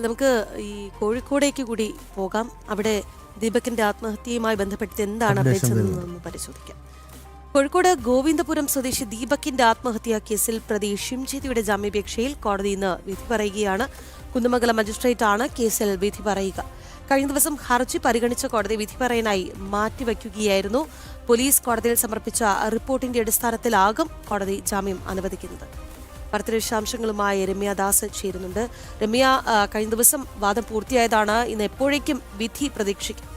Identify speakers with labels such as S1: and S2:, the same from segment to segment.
S1: നമുക്ക് ഈ കോഴിക്കോടേക്ക് കൂടി പോകാം. അവിടെ ദീപകിന്റെ ആത്മഹത്യയുമായി ബന്ധപ്പെട്ട് എന്താണ് അറിയിച്ചതെന്ന് പരിശോധിക്കാം. കോഴിക്കോട് ഗോവിന്ദപുരം സ്വദേശി ദീപകിന്റെ ആത്മഹത്യാ കേസിൽ പ്രതി ഷിംജിതയുടെ ജാമ്യാപേക്ഷയിൽ കോടതി ഇന്ന് വിധി പറയുകയാണ്. കുന്നമംഗലം മജിസ്ട്രേറ്റ് ആണ് കേസിൽ വിധി പറയുക. കഴിഞ്ഞ ദിവസം ഹർജി പരിഗണിച്ച കോടതി വിധി പറയാനായി മാറ്റിവെക്കുകയായിരുന്നു. പോലീസ് കോടതിയിൽ സമർപ്പിച്ച റിപ്പോർട്ടിന്റെ അടിസ്ഥാനത്തിലാകും കോടതി ജാമ്യം അനുവദിക്കുന്നത്. വാർത്തയുടെ വിശദാംശങ്ങളുമായി രമ്യ ദാസ് ചേരുന്നുണ്ട്. രമ്യ, കഴിഞ്ഞ ദിവസം വാദം പൂർത്തിയായതാണ്. ഇന്ന് എപ്പോഴേക്കും വിധി പ്രതീക്ഷിക്കും?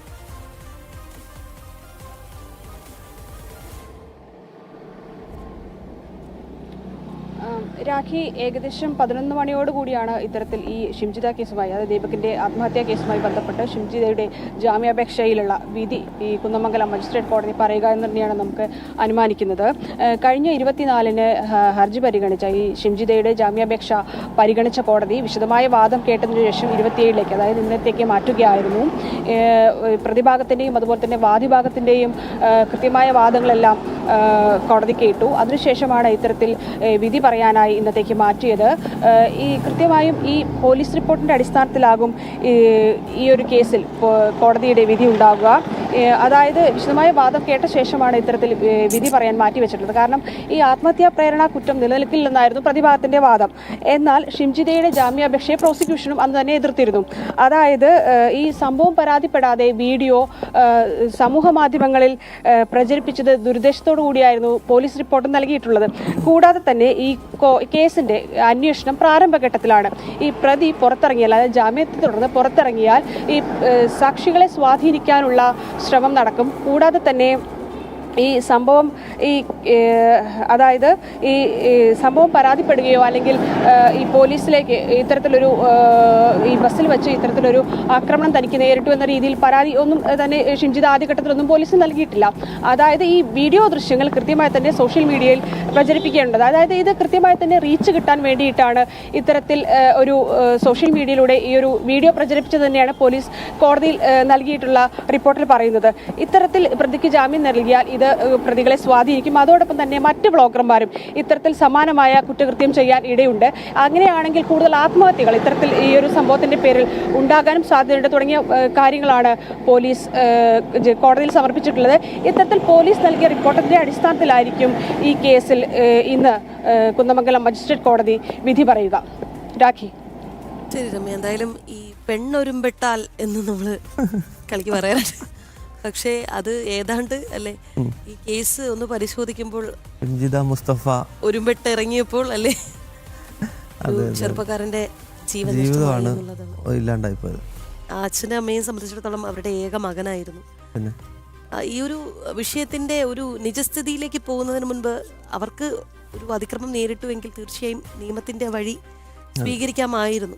S2: രാഖി, ഏകദേശം 11 മണിയോടുകൂടിയാണ് ഇത്തരത്തിൽ ഈ ഷിംജിത കേസുമായി, അതായത് ദീപകിന്റെ ആത്മഹത്യാ കേസുമായി ബന്ധപ്പെട്ട് ഷിംജിതയുടെ ജാമ്യാപേക്ഷയിലുള്ള വിധി ഈ കുന്നമംഗലം മജിസ്ട്രേറ്റ് കോടതി പറയുക എന്ന് തന്നെയാണ് നമുക്ക് അനുമാനിക്കുന്നത്. കഴിഞ്ഞ 24-ന് ഹർജി പരിഗണിച്ച ഈ ഷിംജിതയുടെ ജാമ്യാപേക്ഷ പരിഗണിച്ച കോടതി വിശദമായ വാദം കേട്ടതിനു ശേഷം 27ലേക്ക്, അതായത് ഇന്നത്തേക്ക് മാറ്റുകയായിരുന്നു. പ്രതിഭാഗത്തിന്റെയും അതുപോലെ തന്നെ വാദിഭാഗത്തിന്റെയും കൃത്യമായ വാദങ്ങളെല്ലാം കോടതി കേട്ടു. അതിനുശേഷമാണ് ഇത്തരത്തിൽ വിധി പറയാനായി ഇന്നത്തേക്ക് മാറ്റിയത്. ഈ കൃത്യമായും ഈ പോലീസ് റിപ്പോർട്ടിന്റെ അടിസ്ഥാനത്തിലാകും ഈ ഒരു കേസിൽ കോടതിയുടെ വിധി ഉണ്ടാവുക. അതായത് വിശദമായ വാദം കേട്ട ശേഷമാണ് ഇത്തരത്തിൽ വിധി പറയാൻ മാറ്റിവെച്ചിട്ടുള്ളത്. കാരണം ഈ ആത്മഹത്യാ പ്രേരണ കുറ്റം നിലനിൽക്കില്ലെന്നായിരുന്നു പ്രതിഭാഗത്തിന്റെ വാദം. എന്നാൽ ഷിംജിതയുടെ ജാമ്യാപേക്ഷയെ പ്രോസിക്യൂഷനും അന്ന് തന്നെ എതിർത്തിരുന്നു. അതായത് ഈ സംഭവം പരാതിപ്പെടാതെ വീഡിയോ സമൂഹ മാധ്യമങ്ങളിൽ പ്രചരിപ്പിച്ചത് ദുരുദ്ദേശത്തോടു കൂടിയായിരുന്നു പോലീസ് റിപ്പോർട്ട് നൽകിയിട്ടുള്ളത്. കൂടാതെ തന്നെ ഈ കേസിന്റെ അന്വേഷണം പ്രാരംഭഘട്ടത്തിലാണ്. ഈ പ്രതി പുറത്തിറങ്ങിയാൽ, അതായത് ജാമ്യത്തെ തുടർന്ന് പുറത്തിറങ്ങിയാൽ ഈ സാക്ഷികളെ സ്വാധീനിക്കാനുള്ള ശ്രമം നടക്കും. കൂടാതെ തന്നെ ഈ സംഭവം അതായത് ഈ സംഭവം പരാതിപ്പെടുകയോ അല്ലെങ്കിൽ ഈ പോലീസിലേക്ക് ഇത്തരത്തിലൊരു ഈ ബസ്സിൽ വെച്ച് ഇത്തരത്തിലൊരു ആക്രമണം തനിക്ക് നേരിട്ടു എന്ന രീതിയിൽ പരാതി ഒന്നും തന്നെ ഷിംജിത ആദ്യഘട്ടത്തിലൊന്നും പോലീസ് നൽകിയിട്ടില്ല. അതായത് ഈ വീഡിയോ ദൃശ്യങ്ങൾ കൃത്യമായി തന്നെ സോഷ്യൽ മീഡിയയിൽ പ്രചരിപ്പിക്കേണ്ടത്, അതായത് ഇത് കൃത്യമായി തന്നെ റീച്ച് കിട്ടാൻ വേണ്ടിയിട്ടാണ് ഇത്തരത്തിൽ ഒരു സോഷ്യൽ മീഡിയയിലൂടെ ഈ ഒരു വീഡിയോ പ്രചരിപ്പിച്ചത് തന്നെയാണ് പോലീസ് കോടതിയിൽ നൽകിയിട്ടുള്ള റിപ്പോർട്ടിൽ പറയുന്നത്. ഇത്തരത്തിൽ പ്രതിക്ക് ജാമ്യം നൽകിയാൽ ഇത് പ്രതികളെ സ്വാധീനിക്കും. അതോടൊപ്പം തന്നെ മറ്റ് ബ്ലോഗർമാരും ഇത്തരത്തിൽ സമാനമായ കുറ്റകൃത്യം ചെയ്യാൻ ഇടയുണ്ട്. അങ്ങനെയാണെങ്കിൽ കൂടുതൽ ആത്മഹത്യകൾ ഇത്തരത്തിൽ ഈ ഒരു സംഭവത്തിന്റെ പേരിൽ ഉണ്ടാകാനും സാധ്യതയുണ്ട്. തുടങ്ങിയ കാര്യങ്ങളാണ് പോലീസ് കോടതിയിൽ സമർപ്പിച്ചിട്ടുള്ളത്. ഇത്തരത്തിൽ പോലീസ് നൽകിയ റിപ്പോർട്ടിന്റെ അടിസ്ഥാനത്തിലായിരിക്കും ഈ കേസിൽ ഇന്ന് കുന്നമംഗലം മജിസ്ട്രേറ്റ് കോടതി വിധി പറയുക. രാഖി.
S1: ശരി രമ്യ, എന്തായാലും ഈ പെണ്ണൊരുമ്പെട്ടാൽ എന്ന് നമ്മള് കളിക്ക് പറയാറുണ്ട്. പക്ഷേ അത് ഏതാണ്ട് അല്ലേ, ഈ കേസ് ഒന്ന് പരിശോധിക്കുമ്പോൾ
S3: മുസ്തഫ
S1: ഒരുമ്പെട്ട് ഇറങ്ങിയപ്പോൾ അല്ലേ ചെറുപ്പക്കാരന്റെ
S3: ജീവിതമാണ് ഇല്ലാണ്ടായി പോയത്.
S1: അച്ഛനും അമ്മയെ സംബന്ധിച്ചിടത്തോളം അവരുടെ ഏക മകനായിരുന്നു. ഈ ഒരു വിഷയത്തിന്റെ ഒരു നിജസ്ഥിതിയിലേക്ക് പോകുന്നതിന് മുൻപ് അവർക്ക് ഒരു അതിക്രമം നേരിട്ടുവെങ്കിൽ തീർച്ചയായും നിയമത്തിന്റെ വഴി സ്വീകരിക്കാമായിരുന്നു.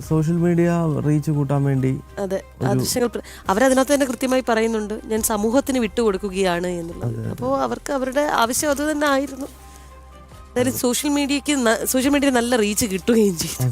S3: സോഷ്യൽ മീഡിയ റീച്ച് കൂട്ടാൻ വേണ്ടി
S1: അതെ, ആ ദൃശ്യങ്ങൾ അവരതിനകത്ത് തന്നെ കൃത്യമായി പറയുന്നുണ്ട്, ഞാൻ സമൂഹത്തിന് വിട്ടുകൊടുക്കുകയാണ് എന്നുള്ളത്. അപ്പോൾ അവർക്ക് അവരുടെ ആവശ്യം അത് തന്നെ ആയിരുന്നു. അതായത് സോഷ്യൽ മീഡിയ നല്ല റീച്ച് കിട്ടുകയും ചെയ്തു.